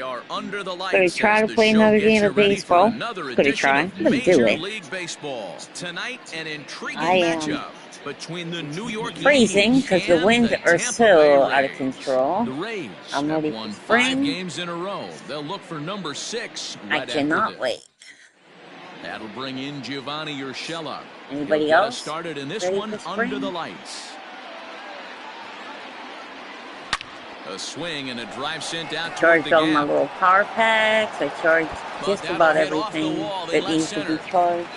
Are under the lights. Could he try to play another game of baseball? Could he try? Couldn't do it. League Baseball. Tonight, an intriguing I am matchup between the New York freezing because the winds are so out of control. The Rays I'm ready won for spring. 5 games in a row. They'll look for number 6 right I cannot wait. That'll bring in Giovanni Urshela. Anybody else started in this ready one for under spring? the lights. A swing and a drive sent out. Charged all my little power packs. I charged just about everything that needs to be charged.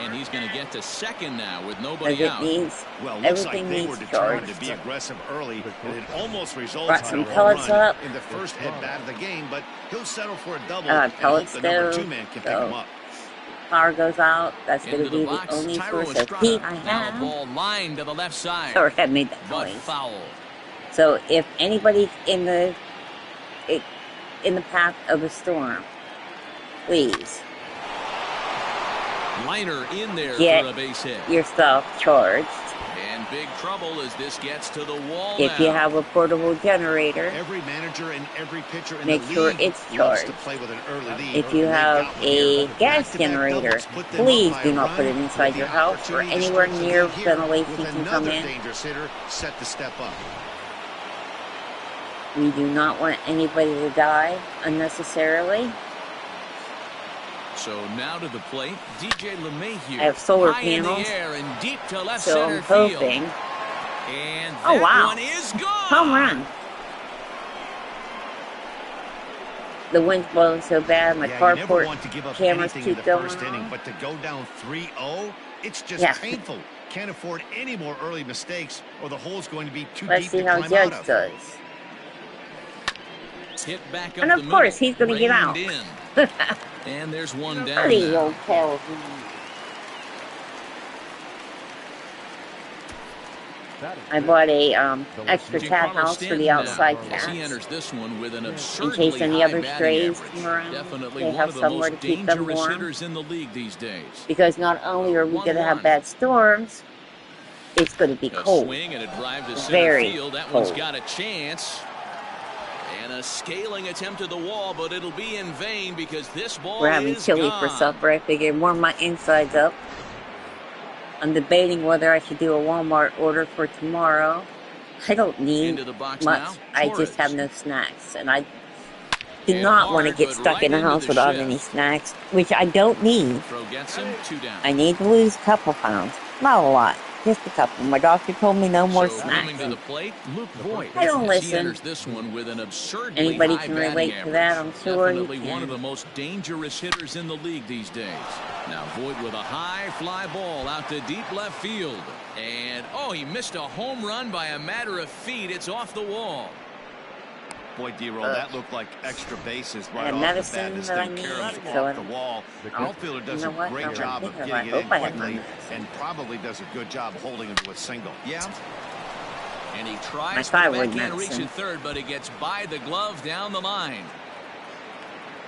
And he's going to get to second now with nobody out. Well, Everything like needs charged. To be aggressive early, and it almost results Brought some in a pellets run up. in the first at bat of the game, but he'll settle for a double. Pellets and hope the number 2 go, man can pick him up. Power goes out. That's going to be the box, only Tyro source of Estrada. heat I Now have. ball line to the left side. Or have made that But noise. foul. So if anybody's in the path of a storm, please Liner in there get for a base hit. yourself charged. And big trouble as this gets to the wall If now. you have a portable generator, Every manager and every pitcher in make the sure league it's loves charged. to play with an early lead. If you They have got one a here. gas Back-to-back generator, doubles put them please up by do a not run put it inside with your the house or opportunity to anywhere stretch the near lead here ventilation with can come another in. dangerous hitter set to step up. We do not want anybody to die unnecessarily. So now to the plate, DJ LeMahieu. I have solar high in panels, the air and deep to left so center I'm hoping. field. And Oh, that wow. one is gone. Home run. The wind's blowing so bad, my You never carport want to give up cameras anything in keep the going first inning, on. but to go down 3-0, it's just Yeah. painful. Can't afford any more early mistakes, or the hole's going to be too Let's deep see to how climb Judge out of. does. Hit back up And of the course, middle, he's going to get out. reined in. And there's one down Buddy now. won't tell me. I bought a extra cat Giancarlo house for the Stanton outside now, as cats. he enters this one with an In absurdly case any high other batting strays average. come around, Definitely they one have of the somewhere to most keep them dangerous warm. hitters in the league these days. Because not only are we going to have 1-1. bad storms, it's going to be A cold. swing and a drive to center Very field. That cold. one's got a chance. And a scaling attempt at the wall, but it'll be in vain because this ball We're having is chili gone. for supper. I figured warm my insides up. I'm debating whether I should do a Walmart order for tomorrow. I don't need Into the box much. now, I just have Torres. no snacks. And I do And not want to hard, get but stuck right in a into house the without shift. any snacks, which I don't need. Throw gets him, 2 down. I need to lose a couple pounds. Not a lot. Just a couple. My doctor told me no more So snacks. coming to the plate, Luke Voigt. I don't as he listen. enters this one with an absurdly Anybody high can batting relate to average. that, I'm sure you Definitely one of can. the most dangerous hitters in the league these days. Now Voigt with a high fly ball out to deep left field. And, oh, he missed a home run by a matter of feet. It's off the wall. Boy, D-Roll, that looked like extra bases right have off the bat. medicine This that I thing need, caroms so off the wall. The outfielder does you know a what? great I'm job of thinking, getting I it hope I in have my quickly medicine. and probably does a good job of holding him to a single. Yeah. And he My tries for the thyroid backhand reach medicine. at third, but it gets by the glove down the line.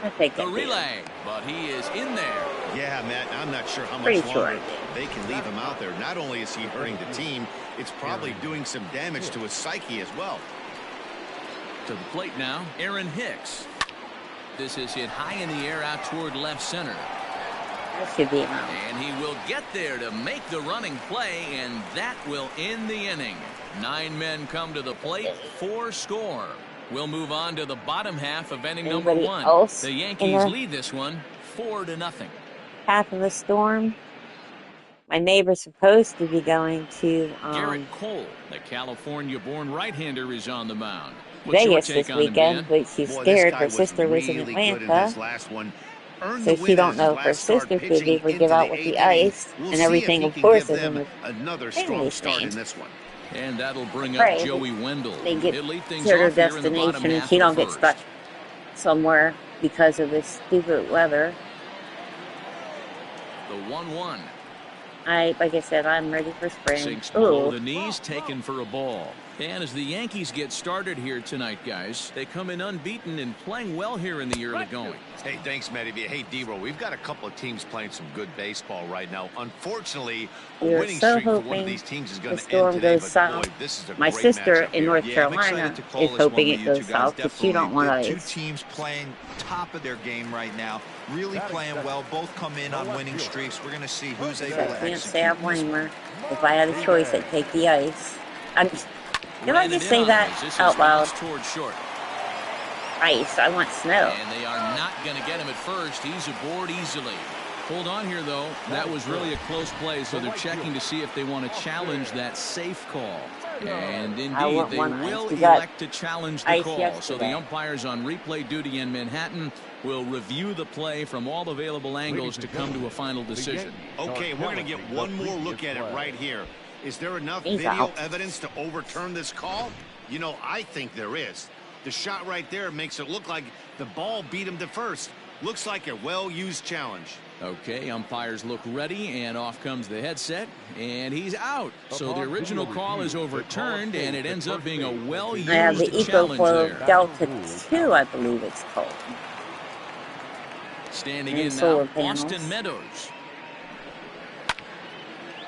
I think The I do. relay, but he is in there. Yeah, Matt, I'm not sure how much Pretty sure I longer did. they can leave him out there. Not only is he hurting the team, it's probably doing some damage to his psyche as well. To the plate now, Aaron Hicks. This is hit high in the air out toward left center. That should be enough. And he will get there to make the running play, and that will end the inning. 9 men come to the plate, 4 score. We'll move on to the bottom half of inning number Anybody 1. else The in Yankees the lead this one 4-0. path of the storm? My neighbor's supposed to be going to Garrett Cole, the California-born right-hander, is on the mound. Vegas this weekend, but she's Boy, scared. this guy Her was sister was in really good in Atlanta, his last one. Earned so the she win don't as know his if her last start sister could pitching leave or into get the out with the 8th inning. ice, We'll and see everything, if of he course, can is give in them the another strong family start stand. in this one. And that'll bring up Pray Joey Wendell. they get He'll lead things to her off here in the bottom destination and half she of don't the get first. stuck somewhere because of this stupid weather. The 1-1. Like I said, I'm ready for spring. Sinks below Ooh, the knees, taken for a ball. And as the Yankees get started here tonight, guys, they come in unbeaten and playing well here in the early going. Hey, thanks, Matty. Hey, D-Roll, we've got a couple of teams playing some good baseball right now. Unfortunately, a We are winning so streak for one of hoping these teams is the going to end storm today, goes but south. boy, this is a My great sister matchup in here. North Yeah, I'm Carolina excited to call is this one hoping with it you goes two guys. south, but she don't want Definitely ice. two teams playing top of their game right now. Really playing well. Both come in on winning streaks. We're going to see who's able So I to can't say I execute this blame one. her. If I had a choice, I'd take the ice. Did I Ran it just in say on that him as this out is loud? bounced toward short. Ice. I want snow. And they are not going to get him at first. He's aboard easily. Hold on here, though. That was really a close play, so they're checking to see if they want to challenge that safe call. And indeed, they will elect to challenge the call. So the umpires on replay duty in Manhattan will review the play from all available angles to come to a final decision. Okay, we're going to get one more look at it right here. Is there enough He's video out. evidence to overturn this call? You know, I think there is. The shot right there makes it look like the ball beat him to first. Looks like a well-used challenge. Okay, umpires look ready, and off comes the headset, and he's out. So the original call is overturned, and it ends up being a I have the well-used challenge there. EcoFlow Delta 2, I believe it's called. Standing And in solar now, panels. Austin Meadows.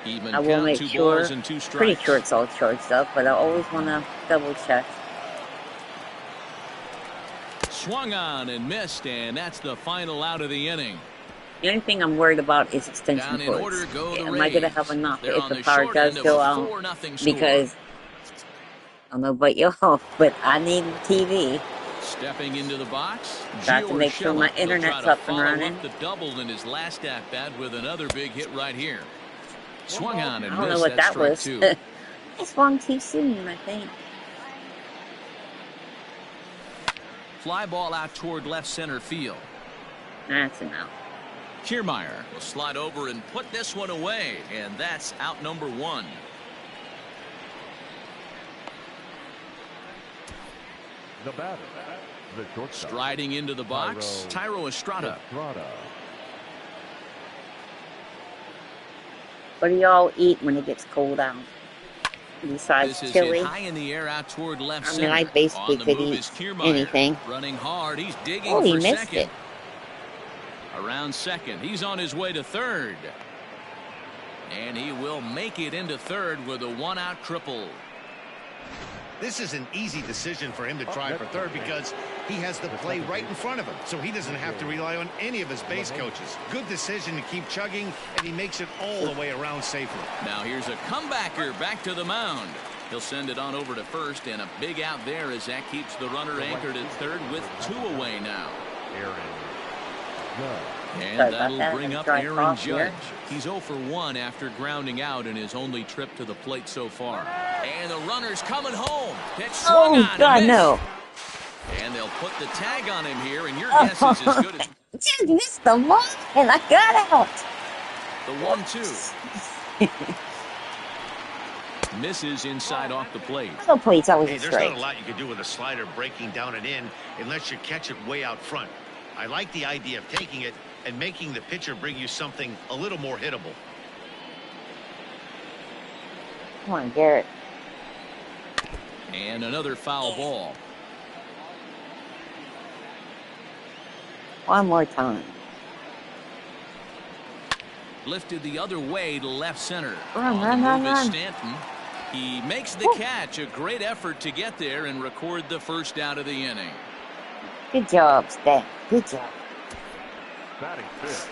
Even I will count, make 2 sure, balls and 2 strikes. pretty sure it's all charged up, but I always want to double check. Swung on and missed, and that's the final out of the inning. The only thing I'm worried about is extension Down in cords. order go the Am I going to Rays. have enough They're if on the the power short does end of go a out? 4-0 score. Because, I don't know about y'all, but I need TV. Stepping into the box, Got to make sure my Giorgella will internet's try to up and follow running. up the double in his last at-bat with another big hit right here. Swung on I and don't know missed. what that Strike was. 2. I swung too soon, I think. Fly ball out toward left center field. That's enough. Kiermaier will slide over and put this one away, and that's out number 1. The batter, the shortstop, Striding into the box, Thairo Estrada. What do y'all eat when it gets cold out? Besides This is chili? hit high in the air out toward left I mean, center. I basically On the could move eat is Kiermaier. anything. Running hard, he's digging Oh, he for missed second. it. Around second, he's on his way to third. And he will make it into third with a 1-out triple. This is an easy decision for him to try for third because he has the play right in front of him, so he doesn't have to rely on any of his base coaches. Good decision to keep chugging, and he makes it all the way around safely. Now here's a comebacker back to the mound. He'll send it on over to first, and a big out there as that keeps the runner anchored at third with 2 away now. And Sorry about that'll that. bring up Dry Aaron cough Judge. here. He's 0 for 1 after grounding out in his only trip to the plate so far. And the runner's coming home. Pitch swung Oh, on God, and no. missed. And they'll put the tag on him here, and your guess is as good as Just missed the mark, and I got out. the 1-2. Misses inside off the plate. No plate's always Hey, a there's strike. not a lot you can do with a slider breaking down and in unless you catch it way out front. I like the idea of taking it and making the pitcher bring you something a little more hittable. Come on, Garrett. And another foul ball. One more time. Lifted the other way to left center. Run, On the run, move run, is run. Stanton. He makes the catch. A great effort to get there and record the first out of the inning. Good job, Stan. Good job. Batting fifth,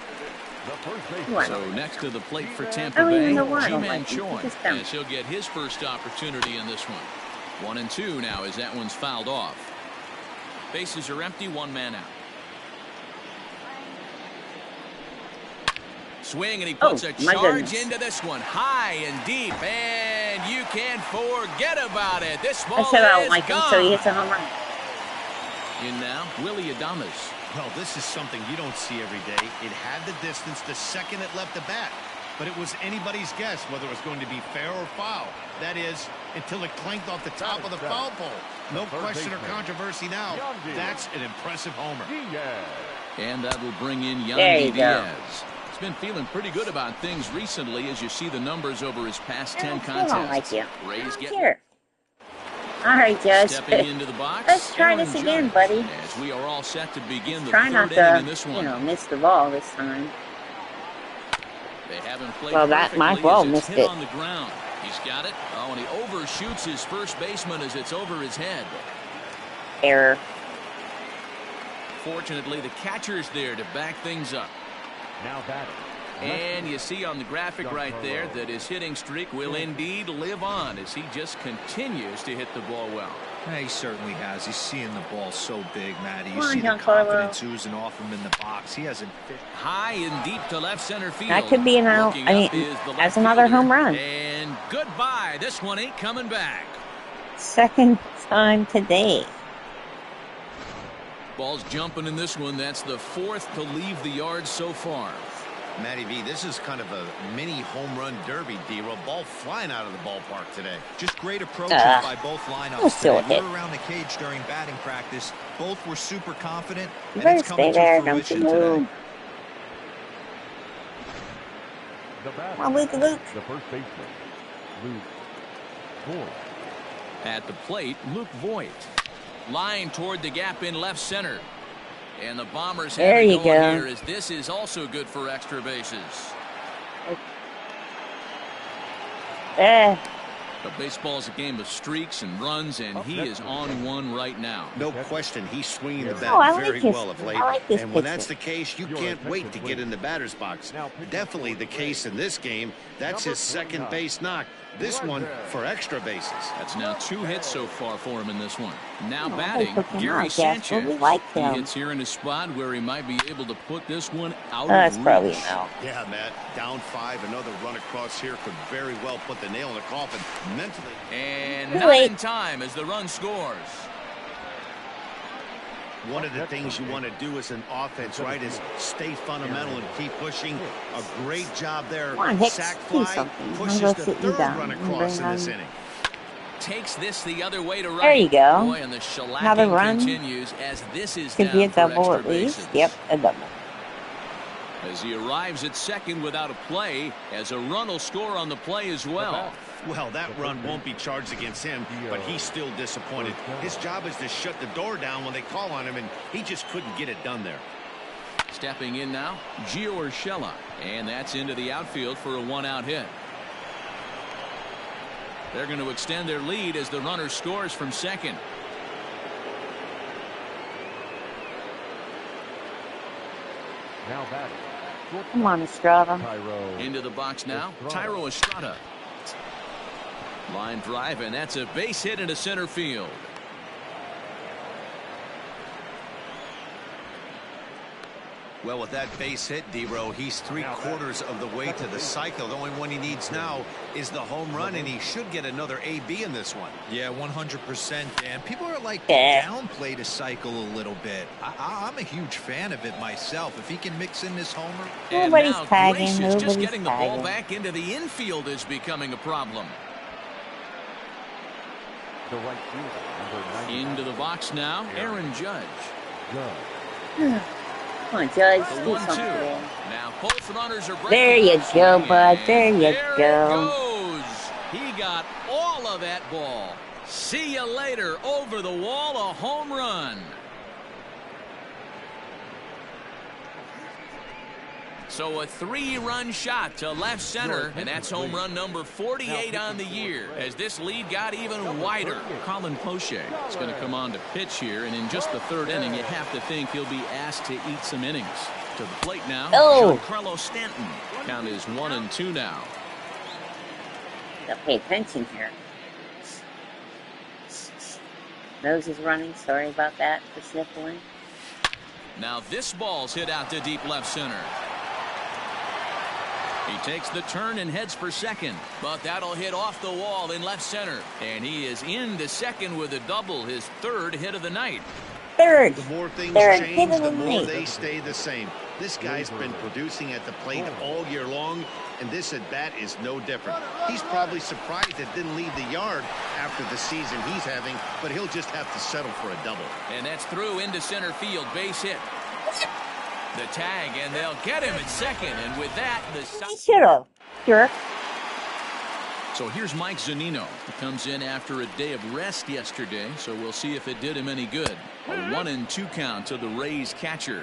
the first Come on. So next to the plate for I Tampa don't even Bay, know why I don't G-Man like him. Choi, He just don't. as he'll get his first opportunity in this one. 1-2 now as that one's fouled off. Bases are empty, 1 man out. Swing, and he puts a my charge goodness. into this one, high and deep, and you can't forget about it. This ball I said I is don't like him, gone. so he hits a home run. In now, Willy Adames. Well, this is something you don't see every day. It had the distance the second it left the bat, but it was anybody's guess whether it was going to be fair or foul. That is, until it clanked off the top of the foul pole. No question or controversy now. That's an impressive homer. And that will bring in There you Yandy go. Diaz. He's been feeling pretty good about things recently as you see the numbers over his past 10 I don't like contests. you. Rays I don't get care. All right, Judge. Stepping into the box, Let's try Aaron this again, Judge, buddy. as we are all set to begin the Try third not inning in to, this one. miss the ball this time. They haven't played Well, that might perfectly well as it's missed hit it. on the ground. He's got it. Oh, and he overshoots his first baseman as it's over his head. Error. Fortunately, the catcher's there to back things up. Now batting. And you see on the graphic right there that his hitting streak will indeed live on as he just continues to hit the ball well. Yeah, he certainly has. He's seeing the ball so big, Matty. You Come on, see the Giancarlo. confidence oozing off him in the box. He hasn't fit. High and deep to left center field. That could be an out. Looking I up mean, is the that's left another fielder. home run. And goodbye. This one ain't coming back. Second time today. Ball's jumping in this one. That's the fourth to leave the yard so far. Matty V, this is kind of a mini home run derby, D-Roll. Ball flying out of the ballpark today. Just great approaches by both We'll lineups still today. hit. We were around the cage during batting practice. Both were super confident, You and better it's coming stay there. to Don't you fruition today. move. The batter. Come on, Luke, Luke. The first baseman, Luke Voigt. At the plate, Luke Voigt. Line toward the gap in left center. And the Bombers have There it you going go. here as this is also good for extra bases. But baseball's a game of streaks and runs, and he is on one right now. No question, he's swinging the bat Oh, I like very his- well of late. I like this and when pitcher. that's the case, you can't wait to get in the batter's box. Definitely the case in this game. That's his second base knock. This one for extra bases. That's now 2 hits so far for him in this one. Now Oh, batting, they took him Gary out, Jasper. Sanchez. We like He him. hits here in a spot where he might be able to put this one out That's of probably reach. an out. Yeah, Matt. Down 5. Another run across here could very well put the nail in the coffin mentally. And Too not late. in time as the run scores. One of the things you want to do as an offense, right, is stay fundamental and keep pushing. A great job there. Come on, Hicks, Sack do fly something. I'm pushes gonna the sit you third down. run I'm across bring in this on- inning. Takes this the other way to right. There you go. Boy, and the shellacking Another run. continues as this is Could down be a for double extra at least. bases. Yep, a double. As he arrives at second without a play, as a run will score on the play as well. Well, that run won't be charged against him, but he's still disappointed. His job is to shut the door down when they call on him, and he just couldn't get it done there. Stepping in now, Gio Urshela, and that's into the outfield for a 1-out hit. They're going to extend their lead as the runner scores from second. Now batting. Come on, Estrada. Tyro. Into the box now, Tyro Estrada. Line drive, and that's a base hit into center field. Well, with that base hit, D-Row, he's 3/4 of the way to the cycle. The only one he needs now is the home run, and he should get another AB in this one. Yeah, 100%, Dan. People are like Yeah. downplay the cycle a little bit. I'm a huge fan of it myself. If he can mix in this homer, And Nobody's now tagging, Gracious, just nobody's getting the ball tagging. back into the infield is becoming a problem. The right fielder, number 90. Into the box now, Aaron Judge. Judge. Come on, Judge. The Do 1-2. something. Now both runners are breaking. There you go, And bud. There you there go. It goes. He got all of that ball. See you later. Over the wall, a home run. So a 3-run shot to left center, and that's home run number 48 on the year as this lead got even wider. Colin Poche is going to come on to pitch here, and in just the third inning, you have to think he'll be asked to eat some innings. To the plate now, Oh. Giancarlo Stanton. Count is 1-2 now. Gotta pay attention here. Nose is running. Sorry about that for sniffling. Now this ball's hit out to deep left center. He takes the turn and heads for second, but that'll hit off the wall in left center. And he is into second with a double, his third hit of the night. Third. The more things They're change, hitting the them more late. they stay the same. This guy's been producing at the plate all year long, and this at-bat is no different. He's probably surprised it didn't leave the yard after the season he's having, but he'll just have to settle for a double. And that's through into center field, base hit. The tag, and they'll get him at second. And with that, the He should have. Jerk. So here's Mike Zunino. He comes in after a day of rest yesterday, so we'll see if it did him any good. A 1-2 count to the Rays catcher.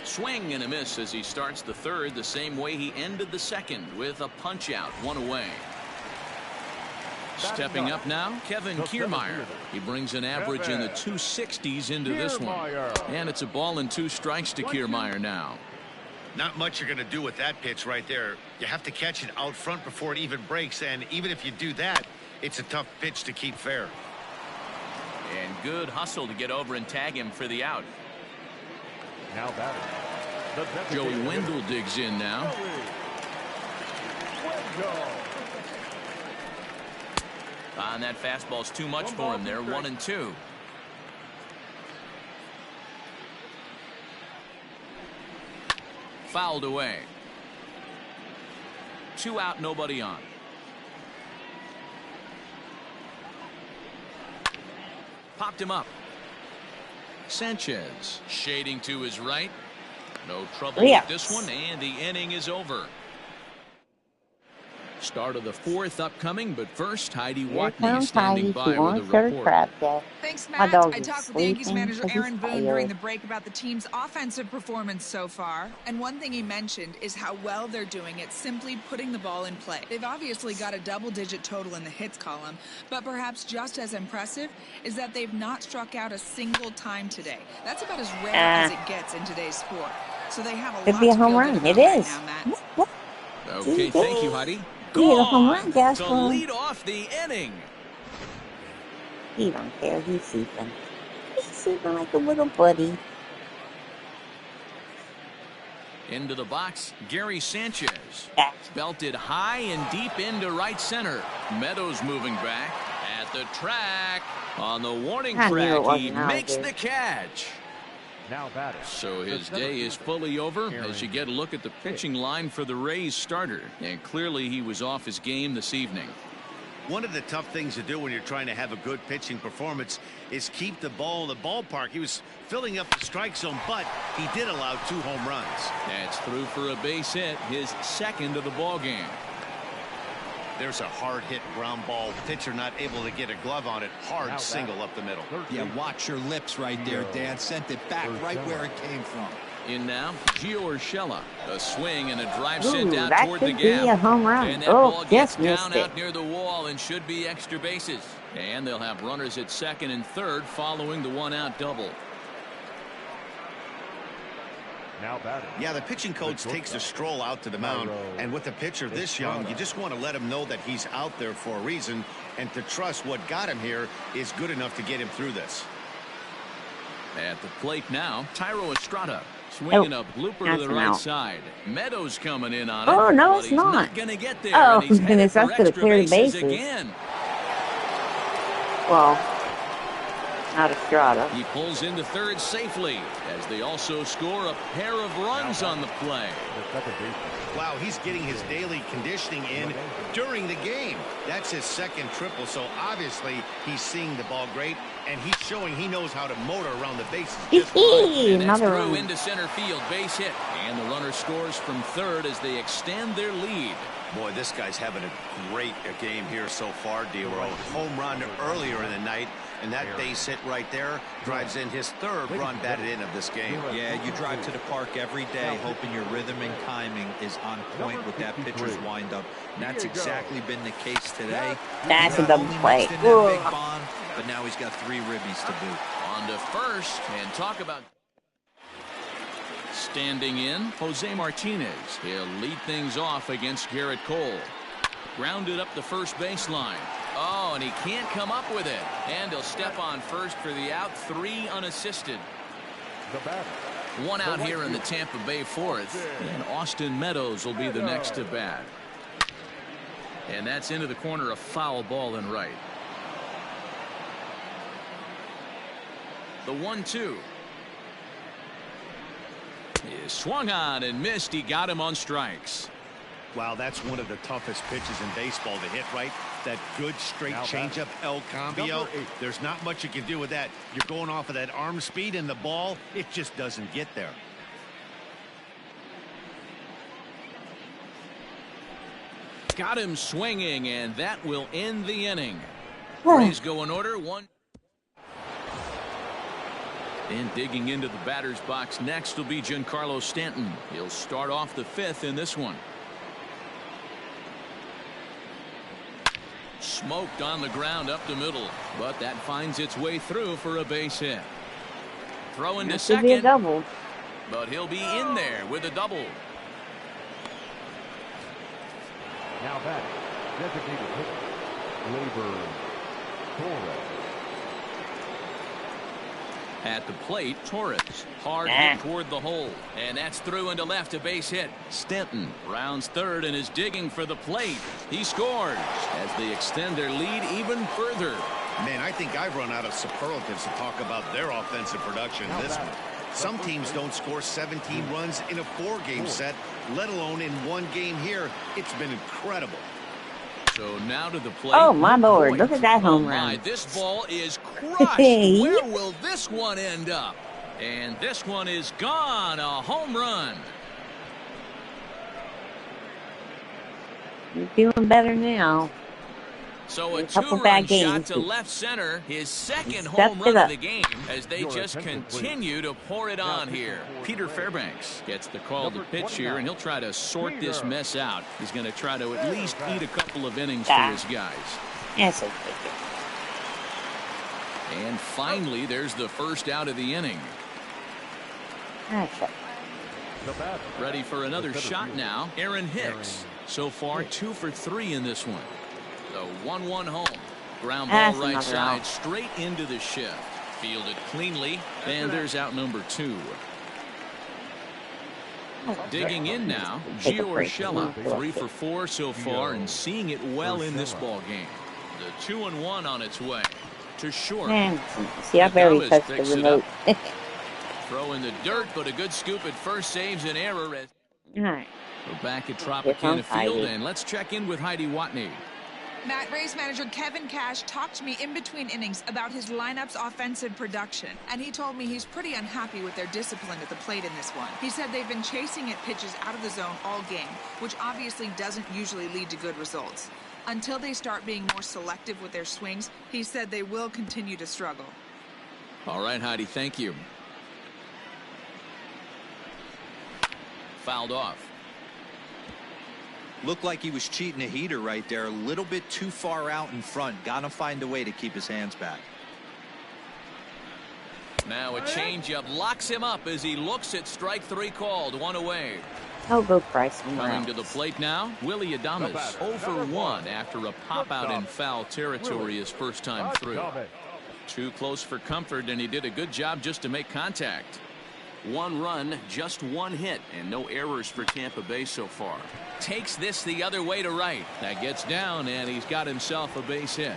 Swing and a miss as he starts the third the same way he ended the second, with a punch out, 1 away. Stepping up now, Kevin Kiermaier. He brings an average in the 260s into this one. And it's a ball and 2 strikes to Kiermaier now. Not much you're going to do with that pitch right there. You have to catch it out front before it even breaks, and even if you do that, it's a tough pitch to keep fair. And good hustle to get over and tag him for the out. Now batting. Joey Wendell digs in now. And that fastball's too much for him there. 1-2. Fouled away. 2 out, nobody on. Popped him up. Sanchez shading to his right. No trouble with this one, and the inning is over. Start of the 4th upcoming, but first Heidi Watney standing by with a report. Thanks, Matt. I talked with Yankees manager Aaron Boone during the break about the team's offensive performance so far, and one thing he mentioned is how well they're doing at simply putting the ball in play. They've obviously got a double-digit total in the hits column, but perhaps just as impressive is that they've not struck out a single time today. That's about as rare as it gets in today's sport. So they have a lot to feel good about right now, Matt. Okay, thank you, Heidi. Home run, to lead off the inning. He don't care. He's sleeping. He's sleeping like a little buddy. Into the box, Gary Sanchez. Belted high and deep into right center. Meadows moving back at the track. On the warning track, he makes the catch. Now batting. So his day is fully over as you get a look at the pitching line for the Rays starter. And clearly he was off his game this evening. One of the tough things to do when you're trying to have a good pitching performance is keep the ball in the ballpark. He was filling up the strike zone, but he did allow 2 home runs. That's through for a base hit, his second of the ball game. There's a hard hit ground ball. Pitcher not able to get a glove on it. Hard single up the middle. Yeah, watch your lips right there, Dan. Sent it back right where it came from. In now, Gio Urshela. A swing and a drive sent out toward the gap. That could be a home run. And that ball gets down out near the wall and should be extra bases. And they'll have runners at second and third following the 1-out double. Now batting. Yeah, the pitching coach takes a stroll out to the mound, and with a pitcher this young, you just want to let him know that he's out there for a reason, and to trust what got him here is good enough to get him through this. At the plate now, Thairo Estrada swinging a blooper to the right side. Meadows coming in on it. Oh no, but it's he's not going to get there. Oh, and he's goodness, headed that's for going to clear the extra bases again. Well, not Estrada. He pulls into third safely as they also score a pair of runs on the play. Wow, he's getting his daily conditioning in during the game. That's his second triple, so obviously he's seeing the ball great, and he's showing he knows how to motor around the bases. And that's through into center field, base hit. And the runner scores from third as they extend their lead. Boy, this guy's having a great game here so far, D-Row. Home run earlier in the night, and that base hit right there drives in his 3rd run batted in of this game. Yeah, you drive to the park every day hoping your rhythm and timing is on point with that pitcher's windup. And that's exactly been the case today. That's a double play. Big bond, but now he's got 3 ribbies to boot. On to first, and talk about standing in, Jose Martinez. He'll lead things off against Garrett Cole. Grounded up the first baseline. Oh, and he can't come up with it. And he'll step on first for the out. 3 unassisted. 1 out here in the Tampa Bay 4th. And Austin Meadows will be the next to bat. And that's into the corner, a foul ball and right. The 1-2. Is swung on and missed. He got him on strikes. Wow, that's one of the toughest pitches in baseball to hit, right? That good straight changeup, El Cambio. There's not much you can do with that. You're going off of that arm speed, and the ball, it just doesn't get there. got him swinging, and that will end the inning. Rays go in order. One. And digging into the batter's box next will be Giancarlo Stanton. He'll start off the fifth in this one. Smoked on the ground up the middle, but that finds its way through for a base hit. Throw into second, double. But he'll be in there with a double. Now back, designated hitter, Gleyber Torres. At the plate, Torres. Hard hit toward the hole. And that's through into left, a base hit. Stanton rounds third and is digging for the plate. He scores as they extend their lead even further. Man, I think I've run out of superlatives to talk about their offensive production this one. Some teams don't score 17 runs in a 4-game set, let alone in one game here. It's been incredible. So now to the plate. Oh, my Lord. Look at that home run. This ball is crushed. Where will this one end up? And this one is gone. A home run. You're doing better now. So a two-run shot to left center, his second home run of the game, as they just continue to pour it on here. Peter Fairbanks gets the call to pitch here, and he'll try to sort this mess out. He's going to try to at least eat a couple of innings for his guys. Yes, okay. And finally, there's the first out of the inning. Ready for another shot now, Aaron Hicks. So far, 2 for 3 in this one. The 1-1 home. Ground ball right side, straight into the shift. Fielded cleanly, and there's out number 2. Digging in now, Gio Urshela. 3 for 4 so far, and seeing it well in this ball game. The 2-1 on its way to short. See, I barely touched the remote. Throw in the dirt, but a good scoop at first saves an error. All right. We're back at Tropicana Field, and let's check in with Heidi Watney. Matt, Rays manager Kevin Cash talked to me in between innings about his lineup's offensive production, and he told me he's pretty unhappy with their discipline at the plate in this one. He said they've been chasing at pitches out of the zone all game, which obviously doesn't usually lead to good results. Until they start being more selective with their swings, he said they will continue to struggle. All right, Heidi, thank you. Fouled off. Looked like he was cheating a heater right there. A little bit too far out in front. Gotta find a way to keep his hands back. Now a changeup locks him up as he looks at strike 3 called. 1 away. Oh, go Price. Coming to the plate now, Willy Adames. 0 for 1 after a pop out in foul territory his first time through. Too close for comfort, and he did a good job just to make contact. 1 run, just 1 hit, and no errors for Tampa Bay so far. Takes this the other way to right. That gets down, and he's got himself a base hit.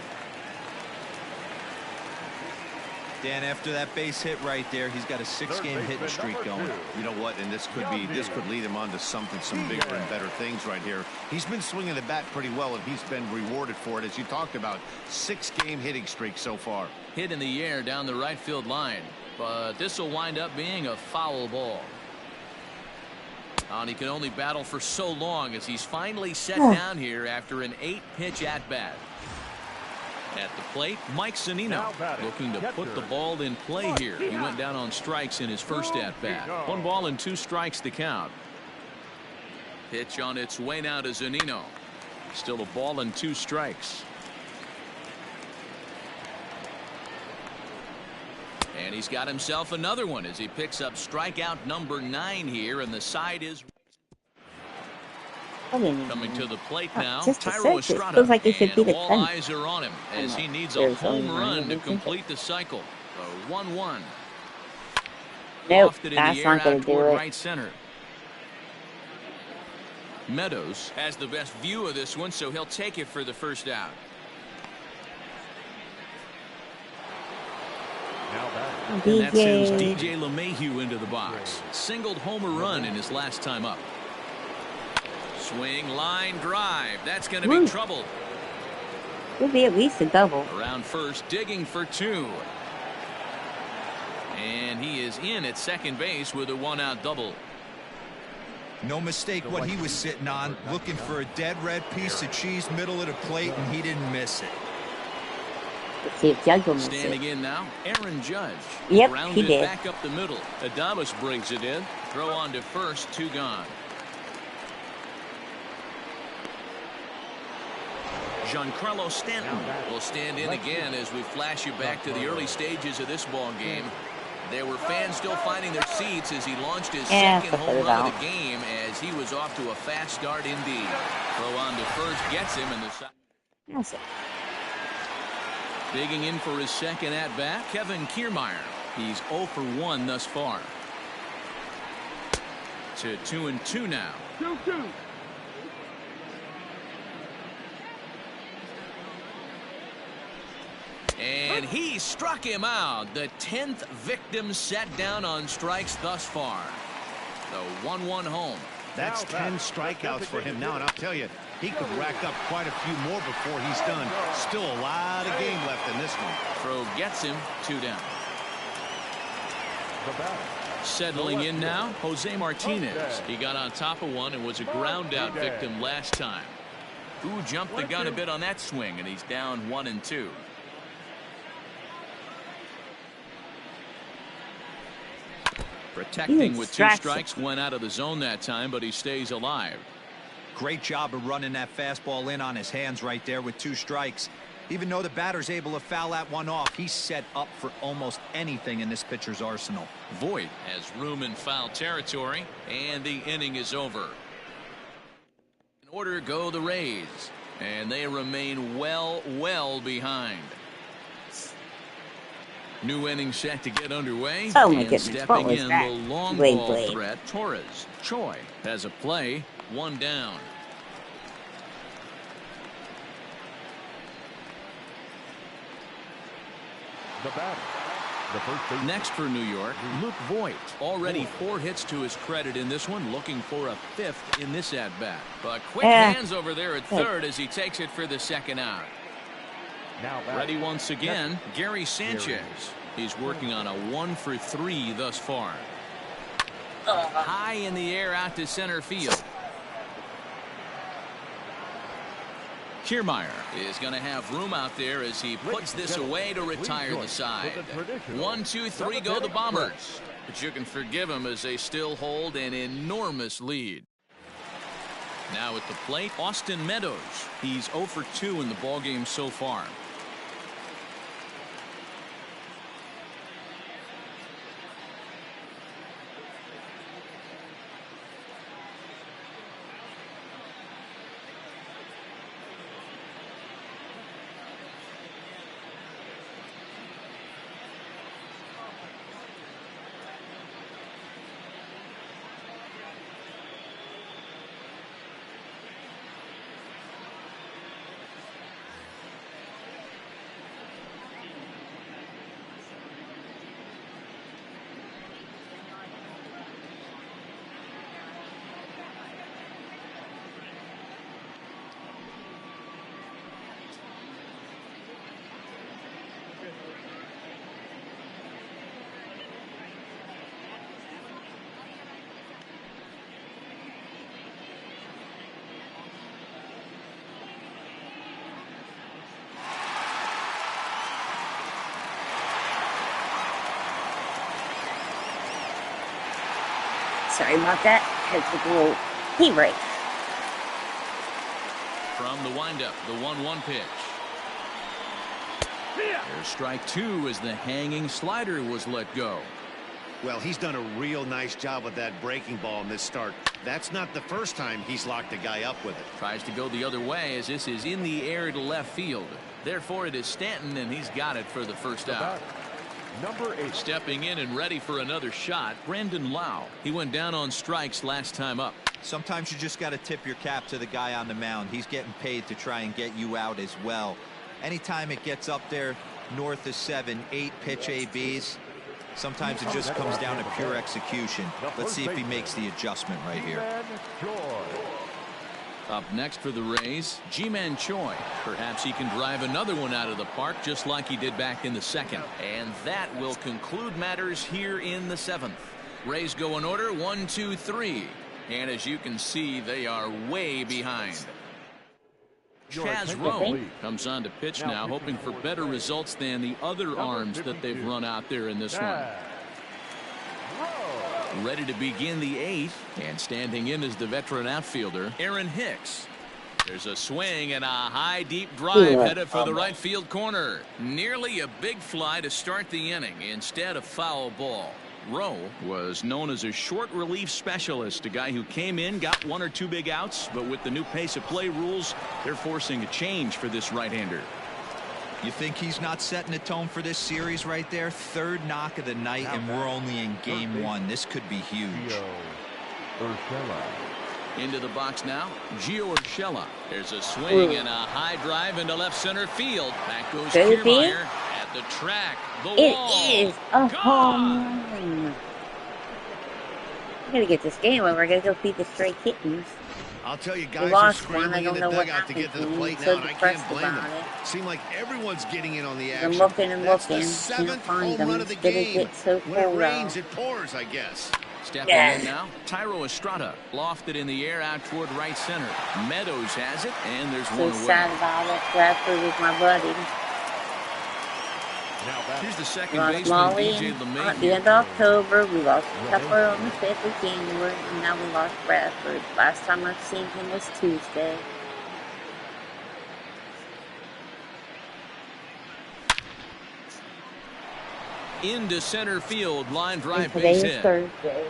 Dan, after that base hit right there, he's got a 6-game hitting streak going. You know what? And this could lead him on to some bigger and better things right here. He's been swinging the bat pretty well, and he's been rewarded for it, as you talked about. 6-game hitting streak so far. Hit in the air down the right field line, but this will wind up being a foul ball. And he can only battle for so long as he's finally set down here after an 8-pitch at-bat. At the plate, Mike Zunino looking to put the ball in play here. He went down on strikes in his first at-bat. 1 ball and 2 strikes to count. Pitch on its way now to Zunino. Still a ball and 2 strikes. And he's got himself another one as he picks up strikeout number 9 here, and the side is coming to the plate now. Thairo Estrada, feels like and all eyes are on him as he needs a home run to complete the cycle. A 1-1. Nope, Lofted in that's the air not going out to do toward it. right center. Meadows has the best view of this one, so he'll take it for the first out. And that sends DJ LeMahieu into the box. Singled home run in his last time up. Swing, line, drive. That's going to be trouble. Would be at least a double. Around first, digging for 2. And he is in at second base with a 1-out double. No mistake what he was sitting on, looking for a dead red piece of cheese middle of the plate, and he didn't miss it. Let's see if Judge will miss Standing it. in now, Aaron Judge. Yep, Grounded he did. back up the middle. Adames brings it in. Throw on to first, 2 gone. Giancarlo Stanton will stand in again as we flash you back to the early stages of this ball game. There were fans still finding their seats as he launched his second home run of the game as he was off to a fast start indeed. Throw on to first gets him in the side. That's it. Digging in for his second at-bat, Kevin Kiermaier. He's 0 for 1 thus far. To 2-2 now. 2-2. And he struck him out. The 10th victim set down on strikes thus far. The 1-1 home. That's 10 strikeouts for him now, and I'll tell you, he could rack up quite a few more before he's done. Still a lot of game left in this one. Throw gets him, 2 down. Settling in now, Jose Martinez. He got on top of one and was a ground out victim last time. Who jumped the gun a bit on that swing, and he's down 1-2. Protecting with 2 strikes, went out of the zone that time, but he stays alive. Great job of running that fastball in on his hands right there with 2 strikes. Even though the batter's able to foul that one off, he's set up for almost anything in this pitcher's arsenal. Voit has room in foul territory, and the inning is over. In order go the Rays, and they remain well behind. New inning set to get underway. Oh my and goodness, stepping what was in that? the long Blade, ball blade. threat, Torres. Choi has a play, 1 down. The batter. The first base. Next for New York, Luke Voit. Already 4 hits to his credit in this one, looking for a 5th in this at-bat. But quick hands over there at third as he takes it for the second out. Now Ready once again, Gary Sanchez. He's working on a 1 for 3 thus far. High in the air out to center field. Kiermaier is going to have room out there as he puts this away to retire the side. 1, 2, 3 go the Bombers. But you can forgive them as they still hold an enormous lead. Now at the plate, Austin Meadows. He's 0 for 2 in the ballgame so far. Sorry about that. Had to take a little pee break. From the windup, the 1-1 pitch. There's strike 2 as the hanging slider was let go. Well, he's done a real nice job with that breaking ball in this start. That's not the first time he's locked a guy up with it. Tries to go the other way as this is in the air to left field. Therefore, it is Stanton, and he's got it for the first out. Number 8. Stepping in and ready for another shot, Brandon Lau. He went down on strikes last time up. Sometimes you just got to tip your cap to the guy on the mound. He's getting paid to try and get you out as well. Anytime it gets up there north of 7, 8 pitch ABs, sometimes it just comes down to pure execution. Let's see if he makes the adjustment right here. Up next for the Rays, Ji-Man Choi. Perhaps he can drive another one out of the park just like he did back in the second. And that will conclude matters here in the 7th. Rays go in order 1, 2, 3. And as you can see, they are way behind. Chaz Rowe comes on to pitch now, hoping for better results than the other arms that they've run out there in this one. Ready to begin the 8th, and standing in is the veteran outfielder, Aaron Hicks. There's a swing and a high deep drive headed for the right field corner. Nearly a big fly to start the inning instead of foul ball. Rowe was known as a short relief specialist, a guy who came in, got 1 or 2 big outs, but with the new pace of play rules, they're forcing a change for this right-hander. You think he's not setting the tone for this series right there? 3rd knock of the night, and we're only in game 1. This could be huge. Into the box now, Gio Urshela. There's a swing and a high drive into left center field. Back goes Kiermaier at the track. The wall. It is a home run. I gotta get this game over. I gotta go feed the stray kittens. I'll tell you, guys are scrambling in the dugout to get to the plate now, and I can't blame them. Seems like everyone's getting in on the action. I'm looking and That's looking. the 7th Find home them. run of the Did it game. get so When it cold rains, out? it pours, I guess. Stepping in now, Tyro Estrada lofted in the air out toward right center. Meadows has it, and there's So one away. sad about it. Bradford was my buddy. Here's the second Lost baseman, Molly DJ at the LeMahieu. end of October. We lost Pepper on the 5th of January, and now we lost Bradford. Last time I've seen him was Tuesday. Into center field, line And drive today base is hit. Thursday.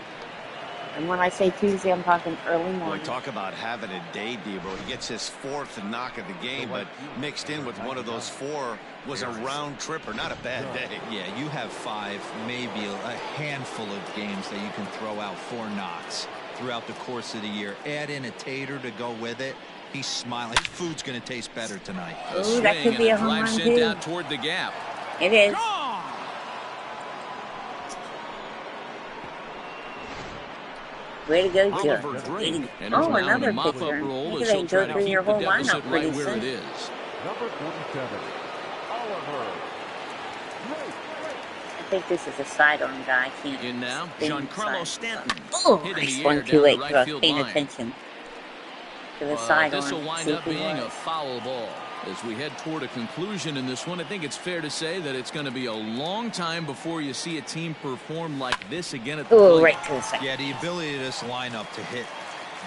And when I say Tuesday, I'm talking early Boy, morning. talk about having a day, Debo. He gets his 4th knock of the game, but mixed in with one of those 4 was a round tripper. Not a bad day. Yeah, you have 5, maybe a handful of games that you can throw out 4 knocks throughout the course of the year. Add in a tater to go with it. He's smiling. His food's going to taste better tonight. Ooh, that could be a home drive run, sent too. out toward the gap. It is. Way to go, Oliver Joe. Drake. And Oh, now in a another mop-up pitcher. role Look as at he'll that, try go to through keep your the whole deficit lineup right pretty where it soon. is. Number 47, Oliver. I think this is a sidearm guy. I can't. In now, stand Giancarlo side. Stanton. Oh, Hit in I the air swung down too the late right because I was field paying line. attention to the sidearm. This will wind See up if he being a was. foul ball. As we head toward a conclusion in this one, I think it's fair to say that it's going to be a long time before you see a team perform like this again at the Oh, plate. right to the second. Yeah, the ability of this lineup to hit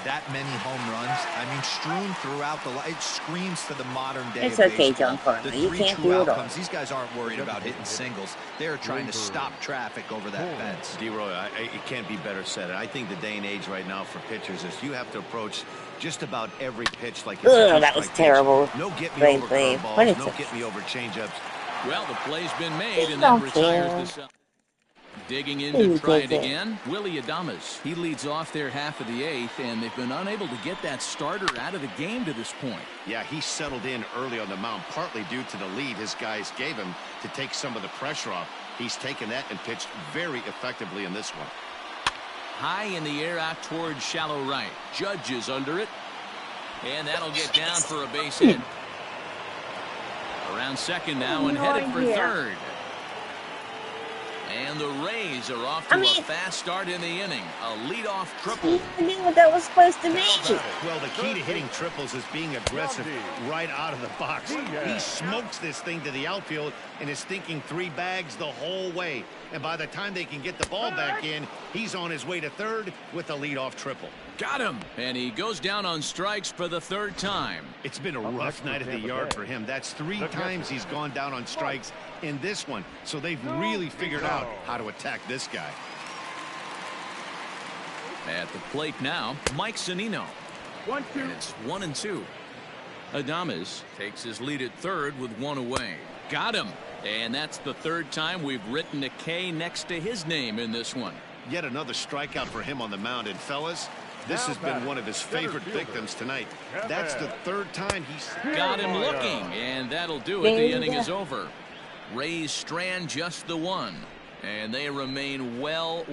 that many home runs, I mean, strewn throughout the line, it screams to the modern day. It's of okay, baseball. Giancarlo. The You 3 can't true do it all. outcomes. These guys aren't worried about hitting singles. They're trying to stop traffic over that fence. D-Roy, it can't be better said. I think the day and age right now for pitchers is you have to approach just about every pitch like it's a Ugh, that was two-strike terrible. pitch. No get me Great over play. What curveballs, is no it? get me over changeups. Well, the play's been made, and that Don't retires care. the sub. Digging in Who to try did it it? again, Willie Adames. He leads off their half of the 8th, and they've been unable to get that starter out of the game to this point. Yeah, he settled in early on the mound, partly due to the lead his guys gave him to take some of the pressure off. He's taken that and pitched very effectively in this one. High in the air out towards shallow right. Judge is under it. And that'll get down for a base hit. Around second now and No headed for idea. third. And the Rays are off to a fast start in the inning. A leadoff triple. I knew what that was supposed to mean. Well, the key to hitting triples is being aggressive right out of the box. He smokes this thing to the outfield and is thinking 3 bags the whole way. And by the time they can get the ball back in, he's on his way to third with a leadoff triple. Got him. And he goes down on strikes for the 3rd time. It's been a rough night at the yard for him. That's 3 times he's gone down on strikes in this one. So they've really figured out how to attack this guy. At the plate now, Mike Zunino. And it's 1-2. Adames takes his lead at third with 1 away. Got him. And that's the 3rd time we've written a K next to his name in this one. Yet another strikeout for him on the mound. And fellas, this has been one of his favorite victims tonight. That's the 3rd time he's Got him looking, and that'll do it. The inning is over. Rays strand just the 1, and they remain well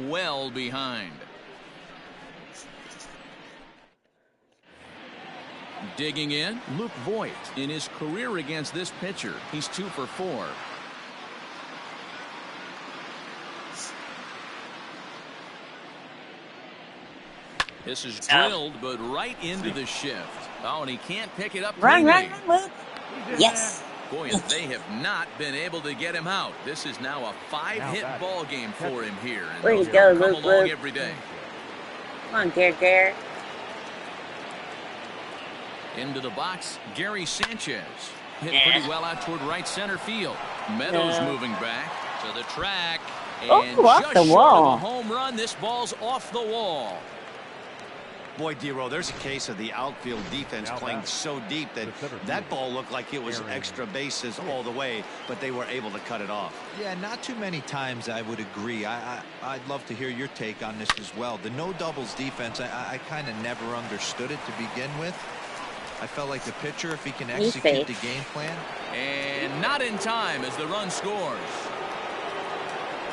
behind. Digging in, Luke Voigt. In his career against this pitcher, he's 2 for 4. This is drilled, but right into the shift. Oh, and he can't pick it up. Run, Luke. Yes. Boy, and they have not been able to get him out. This is now a 5-hit ball game for him here. And where you go, come Luke? along every day. Come on, Dare. Into the box, Gary Sanchez. Hit pretty well out toward right center field. Meadows moving back to the track. And off the wall. Short of a home run, this ball's off the wall. Boy, D-Row, there's a case of the outfield defense playing so deep that ball looked like it was extra bases all the way, but they were able to cut it off. Yeah, not too many times I would agree. I'd love to hear your take on this as well. The no doubles defense, I kind of never understood it to begin with. I felt like the pitcher, if he can execute the game plan. And not in time as the run scores.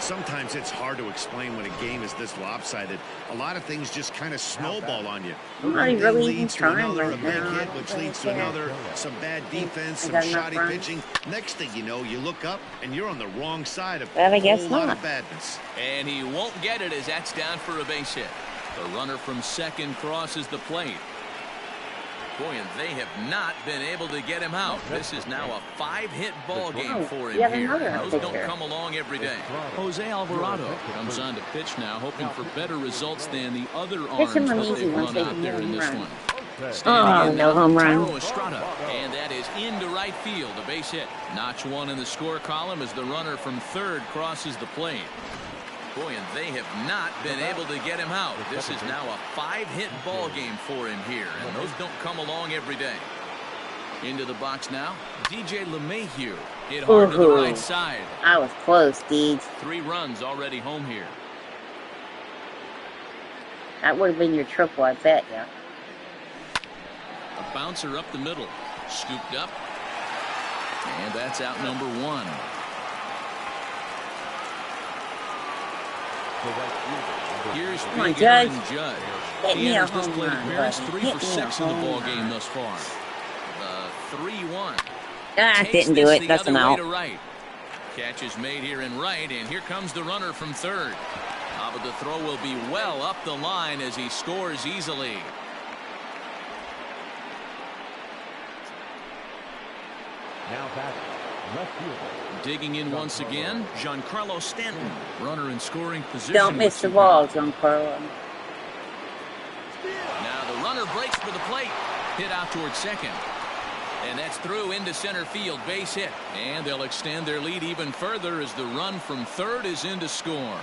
Sometimes it's hard to explain when a game is this lopsided. A lot of things just kind of snowball on you. I'm not really even trying right a big now. hit, which leads to another, some bad defense, some shoddy pitching. Next thing you know, you look up and you're on the wrong side of a whole lot of badness. And he won't get it as that's down for a base hit. The runner from second crosses the plate. Boy, and they have not been able to get him out. This is now a 5-hit ball game for him here. And those don't come along every day. Jose Alvarado comes on to pitch now, hoping for better results than the other arms that they've run out there in this one. Oh, no home run. Estrada, and that is into right field, a base hit. Notch one in the score column as the runner from third crosses the plate. Boy, and they have not been able to get him out. This is now a 5-hit ball game for him here, and those don't come along every day. Into the box now, DJ LeMahieu hit hard to the right side. I was close, Deej. 3 runs already home here. That would have been your triple, I bet, yeah. A bouncer up the middle, scooped up, and that's out number 1. Here's Aaron Judge. He enters this plate appearance 3 for 6 in the ball game thus far. The 3-1. Didn't do it. That's an out. Right. Catch is made here in right, and here comes the runner from third. But the throw will be well up the line as he scores easily. Now batting, left field. Digging in once again, Giancarlo Stanton, runner in scoring position. Don't miss the ball, Giancarlo. Now the runner breaks for the plate, hit out towards second. And that's through into center field, base hit. And they'll extend their lead even further as the run from third is in to score.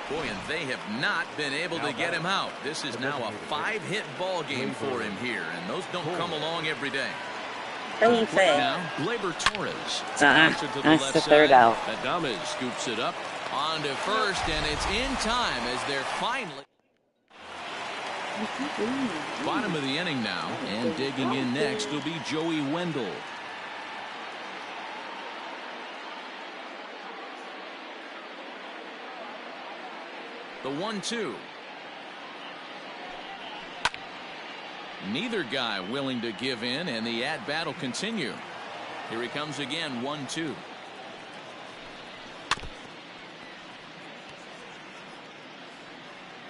Boy, and they have not been able to get him out. This is now a 5-hit ball game for him here, and those don't come along every day. What do you say? Now, Gleyber Torres. That's the third out. Adames scoops it up onto first, and it's in time as they're finally. Bottom of the inning now, and digging in next will be Joey Wendell. The 1-2. Neither guy willing to give in, and the at-bat will continue. Here he comes again, 1-2.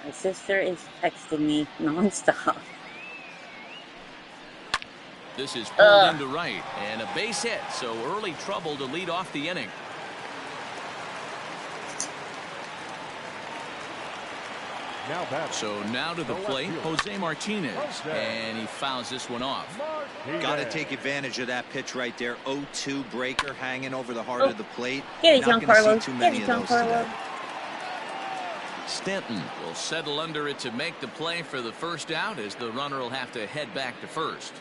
My sister is texting me nonstop. This is pulled into right, and a base hit, so early trouble to lead off the inning. So now to the plate, Jose Martinez, and he fouls this one off. Got to take advantage of that pitch right there. 0-2 breaker hanging over the heart of the plate. Get it, Not going to see Giancarlo. too many Get it, of those today. Giancarlo. Stanton will settle under it to make the play for the first out as the runner will have to head back to first.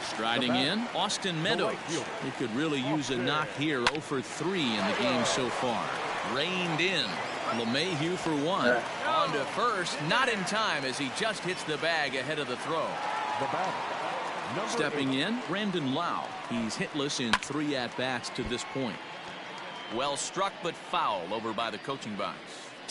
Striding in, Austin Meadows. He could really use a knock here. 0 for 3 in the game so far. Reined in. LeMahieu for 1. On to first, not in time as he just hits the bag ahead of the throw. Stepping in, Brandon Lau. He's hitless in 3 at-bats to this point. Well struck but foul over by the coaching box.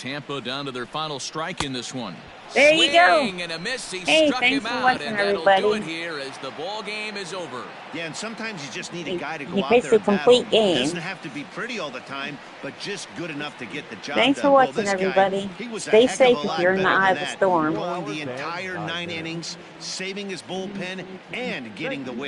Tampa down to their final strike in this one. There you go. Swing and a miss. He Hey, struck thanks him for out, watching, and that'll everybody. do it here as the ball game is over. Yeah, and sometimes you just need a guy to You go out faced there a and battle. complete game. It doesn't have to be pretty all the time, but just good enough to get the job Thanks done. for watching, This guy, everybody. he was a Stay heck of safe a if lot you're in the better eye than of the that. storm. Going the entire 9 innings, saving his bullpen, and getting the win.